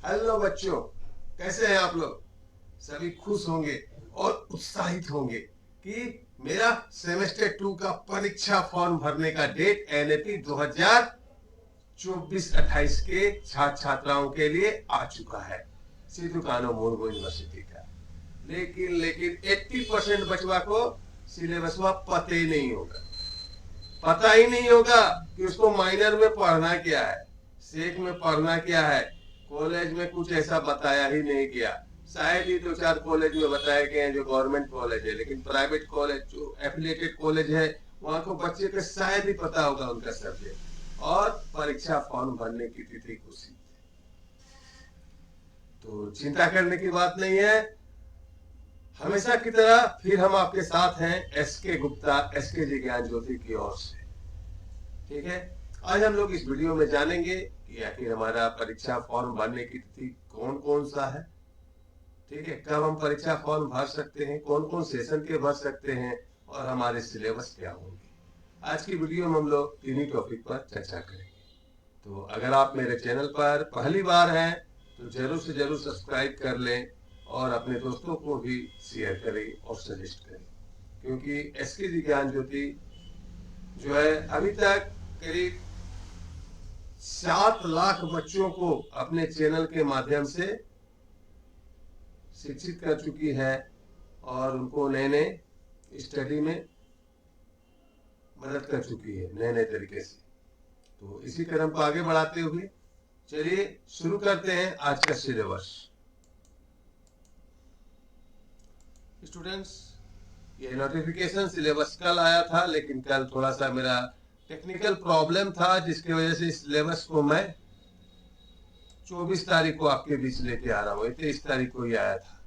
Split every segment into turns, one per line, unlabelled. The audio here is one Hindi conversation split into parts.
हेलो बच्चों, कैसे हैं आप लोग? सभी खुश होंगे और उत्साहित होंगे कि मेरा सेमेस्टर 2 का परीक्षा फॉर्म भरने का डेट एनएपी 2024-28 के छात्र छात्राओं के लिए आ चुका है, सिद्धू कान्हू मुर्मू यूनिवर्सिटी का। लेकिन 80% बचवा को सिलेबस पता ही नहीं होगा। पता ही नहीं होगा कि उसको माइनर में पढ़ना क्या है, सेक में पढ़ना क्या है। कॉलेज में कुछ ऐसा बताया ही नहीं गया। शायद ही 2-4 कॉलेज में बताए गए हैं जो गवर्नमेंट कॉलेज है, लेकिन प्राइवेट कॉलेज जो एफिलिएटेड कॉलेज है वहां को बच्चे को शायद ही पता होगा उनका सब्जेक्ट और परीक्षा फॉर्म भरने की तिथि घोषित। तो चिंता करने की बात नहीं है। हमेशा की तरह फिर हम आपके साथ हैं एसके गुप्ता, एसके जी ज्ञान ज्योति की ओर से। ठीक है, आज हम लोग इस वीडियो में जानेंगे कि आखिर हमारा परीक्षा फॉर्म भरने की तिथि कौन कौन सा है। ठीक है, कब हम परीक्षा फॉर्म भर सकते हैं, कौन कौन सेशन के भर सकते हैं और हमारे सिलेबस क्या होंगे। आज की वीडियो में हम लोग तीनों टॉपिक पर चर्चा करेंगे। तो अगर आप मेरे चैनल पर पहली बार हैं तो जरूर से जरूर सब्सक्राइब कर लें और अपने दोस्तों को भी शेयर करें और सजेस्ट करें, क्योंकि एसके जी ज्ञान ज्योति जो है अभी तक करीब 7 लाख बच्चों को अपने चैनल के माध्यम से शिक्षित कर चुकी है और उनको नए नए स्टडी में मदद कर चुकी है नए नए तरीके से। तो इसी क्रम को आगे बढ़ाते हुए चलिए शुरू करते हैं आज का सिलेबस। स्टूडेंट्स, ये नोटिफिकेशन सिलेबस कल आया था, लेकिन कल थोड़ा सा मेरा टेक्निकल प्रॉब्लम था जिसकी वजह से सिलेबस को मैं 24 तारीख को आपके बीच लेके आ रहा हूँ। 23 तारीख को ही आया था।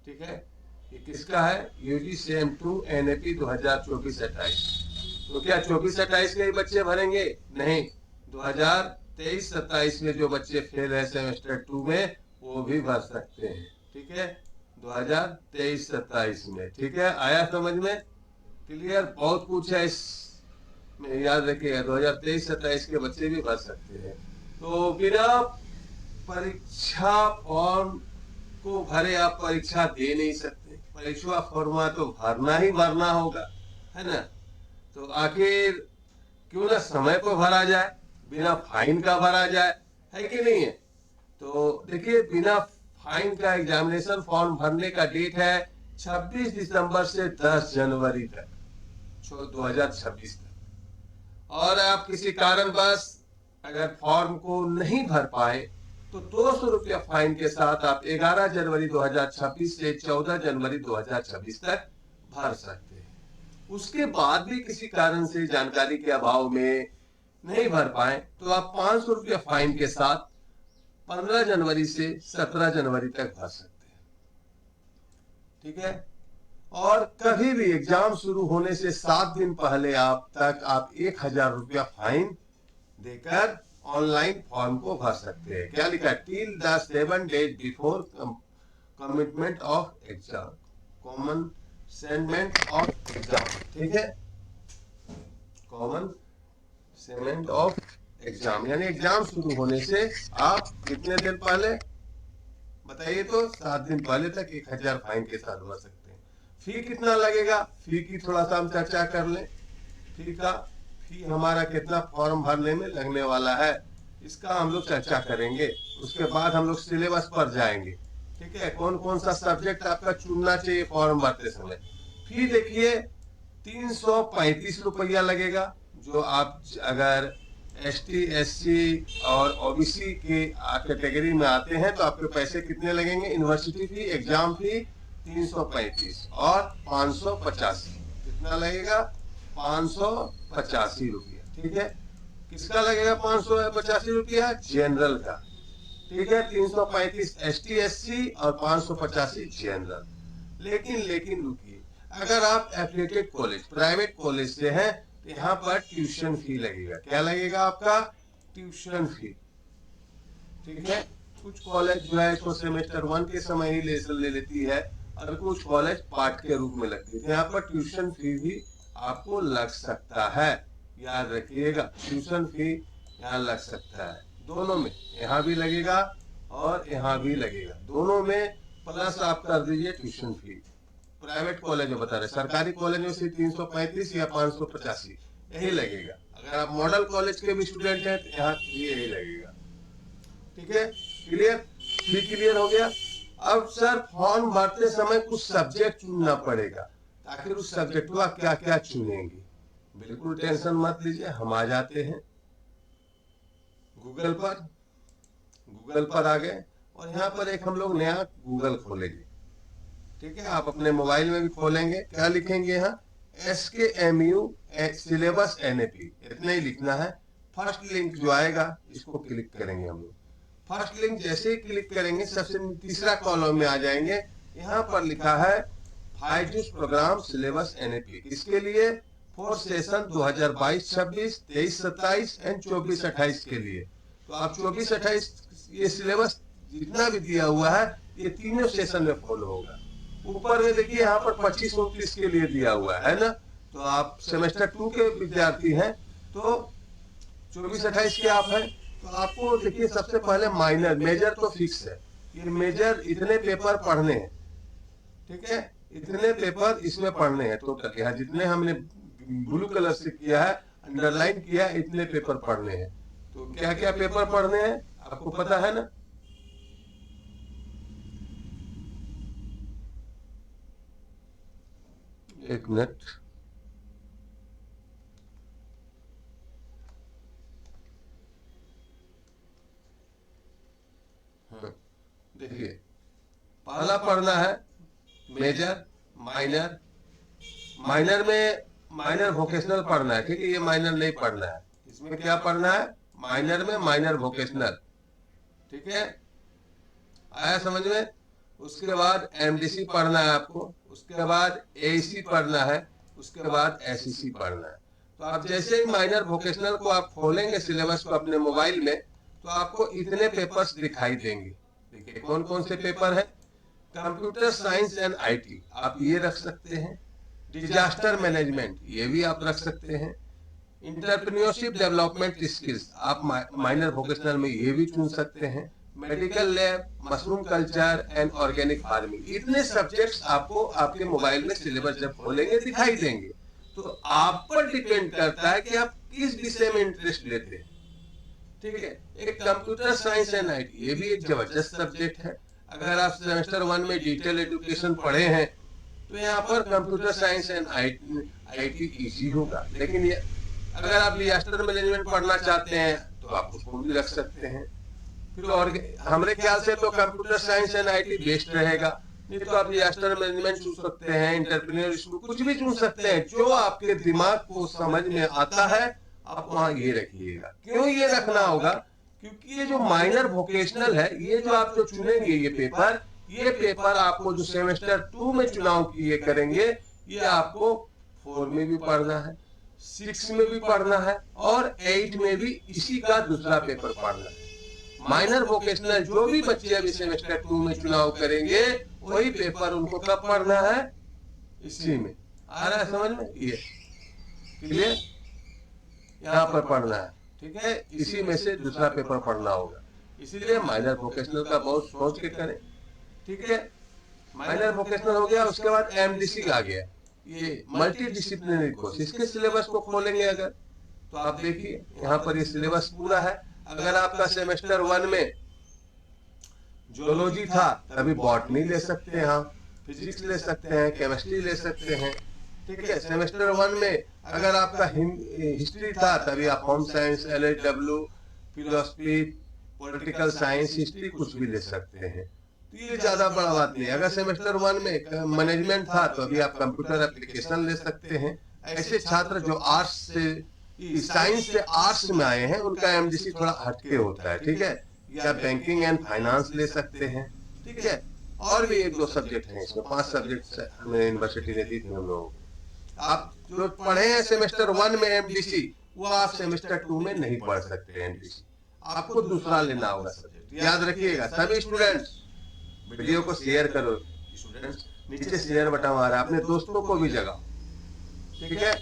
ठीक है, ये किसका है? UGCM2 NAP 2024-28। तो क्या 24-28 के ही बच्चे भरेंगे? नहीं, 2023-27 में जो बच्चे फेल है सेमेस्टर 2 में वो भी भर सकते हैं। ठीक है, 2023-27 में। ठीक है, आया समझ में? क्लियर? बहुत कुछ है इस में, याद रखिएगा 2023-27 के बच्चे भी भर सकते हैं। तो बिना परीक्षा फॉर्म को भरे आप परीक्षा दे नहीं सकते। परीक्षा फॉर्म तो भरना ही भरना होगा, है ना? तो आखिर क्यों ना समय पर भरा जाए, बिना फाइन का भरा जाए, है कि नहीं है? तो देखिए, बिना फाइन का एग्जामिनेशन फॉर्म भरने का डेट है 26 दिसंबर से 10 जनवरी तक 2026 तक। और आप किसी कारणवश अगर फॉर्म को नहीं भर पाए तो 200 रुपया फाइन के साथ आप 11 जनवरी 2026 से 14 जनवरी 2026 तक भर सकते हैं। उसके बाद भी किसी कारण से जानकारी के अभाव में नहीं भर पाए तो आप 500 रुपया फाइन के साथ 15 जनवरी से 17 जनवरी तक भर सकते हैं। ठीक है, और कभी भी एग्जाम शुरू होने से 7 दिन पहले आप 1000 रुपया फाइन देकर ऑनलाइन फॉर्म को भर सकते हैं। क्या लिखा है? Till the 7 days before commitment of exam, commencement of exam. ठीक है, कॉमन सेंडमेंट ऑफ एग्जाम यानी एग्जाम शुरू होने से आप कितने दिन पहले बताइए? तो 7 दिन पहले तक 1000 फाइन के साथ भर सकते हैं। फी कितना लगेगा? फी की थोड़ा सा हम चर्चा कर लें। फी हमारा कितना फॉर्म भरने में लगने वाला है इसका हम लोग चर्चा करेंगे। उसके बाद हम लोग सिलेबस पर जाएंगे। ठीक है, कौन कौन सा सब्जेक्ट आपका चुनना चाहिए फॉर्म भरते समय। फी देखिए 335 रुपया लगेगा। जो आप अगर ST SC और OBC के कैटेगरी में आते हैं तो आपके पैसे कितने लगेंगे? यूनिवर्सिटी फी, एग्जाम फी 335 और 585 कितना लगेगा? 585 रुपया। ठीक है, किसका लगेगा 585 रुपया? जनरल का। ठीक है, 335 ST SC और 585 जनरल। लेकिन रुकिए, अगर आप एफिलिएटेड कॉलेज प्राइवेट कॉलेज से हैं तो यहाँ पर ट्यूशन फी लगेगा। क्या लगेगा आपका? Tuition fee. ठीक है, कुछ कॉलेज जो है इसको सेमेस्टर 1 के समय ही ले लेती है और कुछ कॉलेज पार्ट के रूप में लगती है। यहाँ पर ट्यूशन फी भी आपको लग सकता है, याद रखिएगा। ट्यूशन फी यहाँ लग सकता है, दोनों में, यहाँ भी लगेगा और यहाँ भी लगेगा, दोनों में प्लस आप कर दीजिए ट्यूशन फी। प्राइवेट कॉलेज में बता रहे, सरकारी कॉलेज में सिर्फ 335 या 585 यही लगेगा। अगर आप मॉडल कॉलेज के भी स्टूडेंट हैं तो यहाँ भी यही लगेगा। ठीक है, क्लियर? भी क्लियर हो गया। अब सर फॉर्म भरते समय कुछ सब्जेक्ट चुनना पड़ेगा, आखिर उस सब्जेक्ट को आप क्या क्या चुनेंगे? बिल्कुल टेंशन मत लीजिए, हम आ जाते हैं गूगल पर आ गए और यहाँ पर एक हम लोग नया गूगल खोलेंगे। ठीक है, आप अपने मोबाइल में भी खोलेंगे। क्या लिखेंगे यहाँ? SKMU सिलेबस NAP, इतना ही लिखना है। फर्स्ट लिंक जो आएगा इसको क्लिक करेंगे हम लोग। फर्स्ट लिंक जैसे ही क्लिक करेंगे सबसे तीसरा कॉलम में आ जाएंगे। यहाँ पर लिखा है हाइजूस प्रोग्राम सिलेबस NAP, इसके लिए 4 सेशन 2022-26, 23-27 एंड 24-28 के लिए। तो आप 24-28 ये सिलेबस जितना भी दिया हुआ है ये तीनों सेशन में फॉलो होगा। ऊपर में देखिए यहाँ पर 25-29 के लिए दिया हुआ है ना, तो आप सेमेस्टर 2 के विद्यार्थी हैं तो 24-28 के आप हैं, तो आपको देखिए सबसे पहले माइनर, मेजर तो फिक्स है, ये मेजर इतने पेपर पढ़ने हैं। ठीक है, इतने पेपर इसमें पढ़ने हैं टोटल, यहाँ जितने हमने ब्लू कलर से किया है, अंडरलाइन किया, इतने पेपर पढ़ने हैं। तो क्या क्या पेपर पढ़ने हैं आपको पता है ना? एक मिनट, देखिए पहला पढ़ना है मेजर, माइनर। माइनर में माइनर वोकेशनल पढ़ना है। ठीक है, ये माइनर नहीं पढ़ना है, इसमें क्या पढ़ना है? माइनर में माइनर वोकेशनल। ठीक है, आया समझ में? उसके बाद MDC पढ़ना है आपको, उसके बाद AEC पढ़ना है, उसके बाद SEC पढ़ना है। तो आप जैसे ही माइनर वोकेशनल को आप खोलेंगे सिलेबस को अपने मोबाइल में, तो आपको इतने पेपर्स दिखाई देंगे। देखिए कौन कौन से पेपर है? कंप्यूटर साइंस एंड IT आप ये रख सकते हैं। डिजास्टर मैनेजमेंट ये भी आप रख सकते हैं। इंटरप्रेन्योरशिप डेवलपमेंट स्किल्स आप माइनर वोकेशनल में ये भी चुन सकते हैं। Medical lab, mushroom culture and organic farming, इतने सब्जेक्ट्स आपको आपके मोबाइल में सिलेबस जब खोलेंगे दिखाई देंगे। तो आप पर डिपेंड करता है कि आप किस विषय में इंटरेस्ट लेते हैं। ठीक है, एक कंप्यूटर साइंस एंड IT ये भी एक जबरदस्त सब्जेक्ट है। अगर आप सेमेस्टर 1 में डिटेल एजुकेशन पढ़े हैं तो यहाँ पर computer science and IT easy होगा। लेकिन ये अगर आप डिजास्टर मैनेजमेंट पढ़ना चाहते हैं तो आप उसको भी रख सकते हैं। फिर और हमारे ख्याल से तो computer science and IT best रहेगा। नहीं तो आप डिजास्टर मैनेजमेंट चुन सकते हैं, एंटरप्रेन्योरशिप, कुछ भी चुन सकते हैं। जो आपके दिमाग को समझ में आता है आप वहां ये रखिएगा। क्यों ये रखना होगा? क्योंकि ये जो माइनर वोकेशनल है, ये जो आप जो चुनेंगे ये पेपर आपको जो सेमेस्टर 2 में चुनाव किए करेंगे, ये आपको 4 में भी पढ़ना है, 6 में भी पढ़ना है और 8 में भी इसी का दूसरा पेपर पढ़ना है। माइनर वोकेशनल जो भी बच्चे अभी सेमेस्टर 2 में चुनाव करेंगे वही पेपर उनको कब पढ़ना है? इसी में। आ रहा है समझ में? ये क्लियर? यहाँ पर पढ़ना है। ठीक है, इसी में से दूसरा पेपर पढ़ना होगा, इसीलिए माइनर वोकेशनल का बहुत सोच के करें। ठीक है, माइनर वोकेशनल हो गया। उसके बाद MDC आ गया, ये मल्टी डिसिप्लिनरी कोर्स। इसके सिलेबस को खोलेंगे अगर तो आप देखिए यहाँ पर ये सिलेबस पूरा है। अगर आपका सेमेस्टर 1 में जूलॉजी था तभी बॉटनी ले सकते हैं, आप फिजिक्स ले सकते हैं, केमिस्ट्री ले सकते हैं। ठीक है, सेमेस्टर 1 में अगर आपका हिस्ट्री था तभी आप home science, LHW, philosophy, political science, history कुछ भी ले सकते हैं। तो ये ज्यादा बड़ा बात नहीं। अगर सेमेस्टर 1 में मैनेजमेंट था तो अभी आप कंप्यूटर एप्लीकेशन ले सकते हैं। ऐसे छात्र जो आर्ट्स से, साइंस से आर्ट्स में आए हैं उनका MDC थोड़ा हटके होता है। ठीक है, या बैंकिंग एंड फाइनेंस ले सकते हैं। ठीक है, और भी 1-2 सब्जेक्ट हैं इसमें, 5 सब्जेक्ट हमें यूनिवर्सिटी ने दी थी हम लोगों को। आप जो पढ़े हैं सेमेस्टर 1 में MDC, वो आप सेमेस्टर 2 में नहीं पढ़ सकते MDC, आपको दूसरा लेना होगा सब्जेक्ट। याद रखिएगा सभी स्टूडेंट्स, वीडियो को शेयर करो। स्टूडेंट्स नीचे शेयर बटन आ रहा है, अपने दोस्तों को भी जगाओ। ठीक है,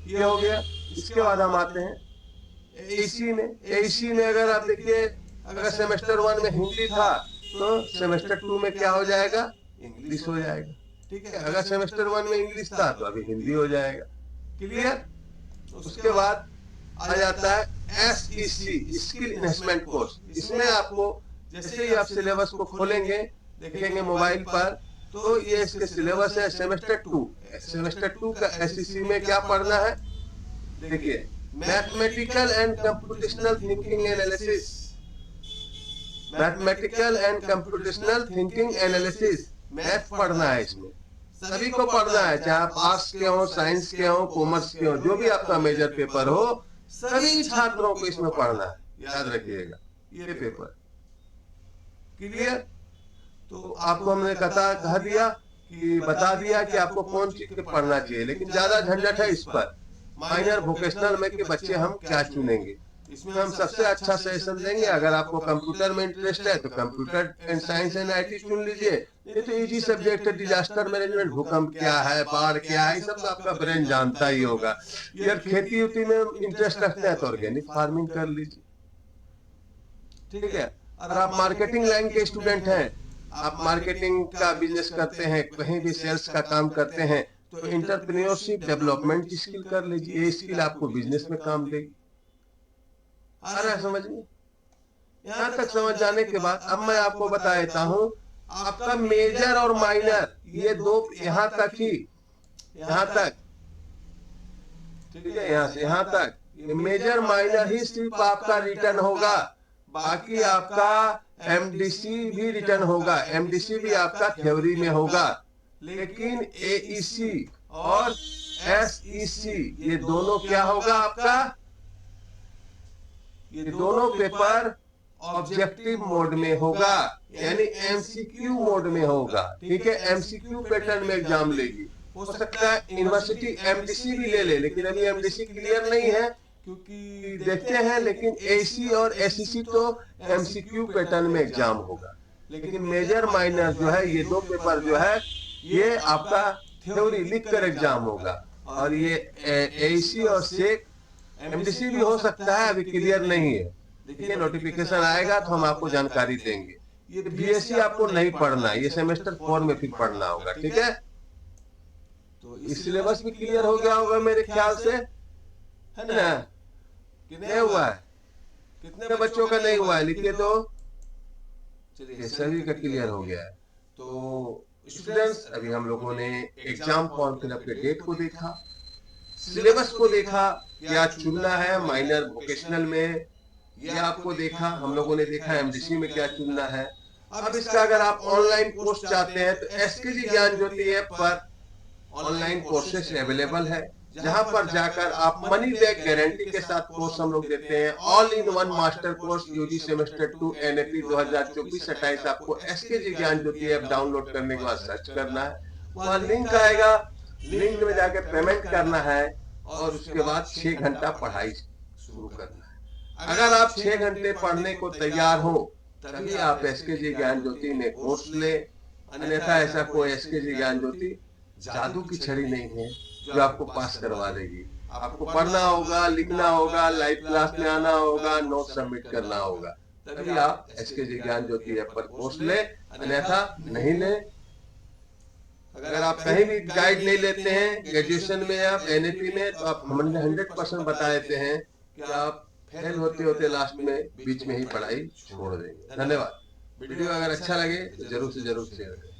ये हो गया। इसके बाद हम आते हैं AEC में। AEC में अगर आप देखिए अगर सेमेस्टर 1 में हिंदी था तो सेमेस्टर 2 में क्या हो जाएगा, इंग्लिश हो जाएगा। ठीक है, अगर सेमेस्टर 1 में इंग्लिश था तो अभी हिंदी हो जाएगा। क्लियर। उसके बाद आ जाता है SEC, स्किल इन्हेंसमेंट कोर्स। इसमें आपको जैसे ही आप सिलेबस को खोलेंगे, देखेंगे मोबाइल पर, तो ये इसके सिलेबस है सेमेस्टर 2। सेमेस्टर 2 का SEC में क्या पढ़ना है, देखिए, mathematical and computational thinking analysis. Mathematical and computational thinking analysis, math पढ़ना है। इसमें सभी को पढ़ना है, चाहे आप आर्ट्स के हो, साइंस के हो, कॉमर्स के हो, जो भी आपका मेजर पेपर हो, सभी छात्रों को इसमें पढ़ना है। याद रखिएगा ये पेपर। क्लियर। तो आपको हमने कह दिया कि बता दिया कि आपको कौन चीज पढ़ना चाहिए, लेकिन ज्यादा झंझट है इस पर। माइनर वोकेशनल में के बच्चे हम क्या चुनेंगे, इसमें हम सबसे अच्छा सजेशन देंगे। अगर आपको कंप्यूटर में इंटरेस्ट है तो computer and science and IT चुन लीजिए। ये तो इजी सब्जेक्ट है, डिजास्टर मैनेजमेंट, भूकंप क्या है, बाढ़ क्या है, सब तो आपका ब्रेन जानता ही होगा। यार खेती उती में इंटरेस्ट रखते हैं तो ऑर्गेनिक फार्मिंग कर लीजिए। ठीक है। और आप मार्केटिंग लाइन के स्टूडेंट हैं, आप मार्केटिंग का बिजनेस करते हैं, कहीं भी सेल्स का काम करते हैं, तो एंटरप्रेन्योरशिप डेवलपमेंट की स्किल कर लीजिए। ये स्किल आपको बिजनेस में काम देगी। आ रहा है समझ में। यहां तक समझ जाने के बाद अब मैं आपको बता देता हूं, आपका मेजर और माइनर ये दो यहां तक ही, यहां तक, ठीक है, यहां से यहां तक ये मेजर माइनर ही सिर्फ आपका रिटर्न होगा। बाकी आपका MDC भी रिटर्न होगा, MDC भी आपका थ्योरी में होगा। लेकिन AEC और SEC ये दोनों क्या होगा आपका, ये दोनों पेपर ऑब्जेक्टिव मोड में होगा, यानी MCQ मोड में होगा। ठीक है, MCQ पैटर्न में एग्जाम लेगी। हो सकता है यूनिवर्सिटी MDC भी ले ले, लेकिन अभी MDC क्लियर नहीं है, क्योंकि देखते हैं। लेकिन AC और SEC तो MCQ पैटर्न में एग्जाम होगा। लेकिन मेजर माइनर जो है, ये दो पेपर जो है, ये आपका थ्योरी लिख कर एग्जाम होगा। और ये AEC और SEC MDC भी हो सकता है, अभी क्लियर नहीं है। देखिए नोटिफिकेशन आएगा तो हम आपको जानकारी देंगे। ये BSc आपको नहीं पढ़ना, ये सेमेस्टर 4 में फिर पढ़ना होगा। ठीक है, तो इस सिलेबस भी क्लियर हो गया होगा मेरे ख्याल से, है ना। कितने हुआ है, कितने बच्चों का नहीं हुआ है, लिखिए तो। चलिए सभी का क्लियर हो गया है। तो स्टूडेंट्स, अभी हम लोगों ने एग्जाम फॉर्म फिलअप के डेट को देखा, सिलेबस को देखा, क्या चुनना है माइनर वोकेशनल में, ये आपको देखा। हम लोगों ने देखा MDC में क्या चुनना है। अब इसका अगर आप ऑनलाइन कोर्स चाहते हैं तो SKG ज्ञान ज्योति ऐप पर ऑनलाइन कोर्सेस अवेलेबल है, जहां पर जाकर आप मनी बैक गारंटी के साथ कोर्स हम लोग देते हैं। All in one master course UG semester 2 NAP 2024-27 आपको SKG ज्ञान ज्योति ऐप डाउनलोड करने के बाद सर्च करना है, वहां लिंक आएगा, लिंक में जाकर पेमेंट करना है और उसके बाद 6 घंटा पढ़ाई शुरू करना है। अगर आप 6 घंटे पढ़ने को तैयार हो तभी आप SKG ज्ञान ज्योति में कोर्स ले, अन्यथा ऐसा कोई SKG ज्ञान ज्योति जादू की छड़ी नहीं है जो आपको पास करवा देगी। आपको पढ़ना होगा, लिखना होगा, लाइव क्लास में आना होगा, नोट सबमिट करना होगा, तभी आप SKG ज्ञान ज्योति ऐप पर कोर्स ले, अन्यथा नहीं ले। अगर आप कहीं भी गाइड नहीं लेते हैं ग्रेजुएशन में या NAP में, तो आप 100% बता देते हैं कि आप फेल होते होते लास्ट में बीच में ही पढ़ाई छोड़ देंगे। धन्यवाद। वीडियो अगर अच्छा लगे तो जरूर से जरूर शेयर करें।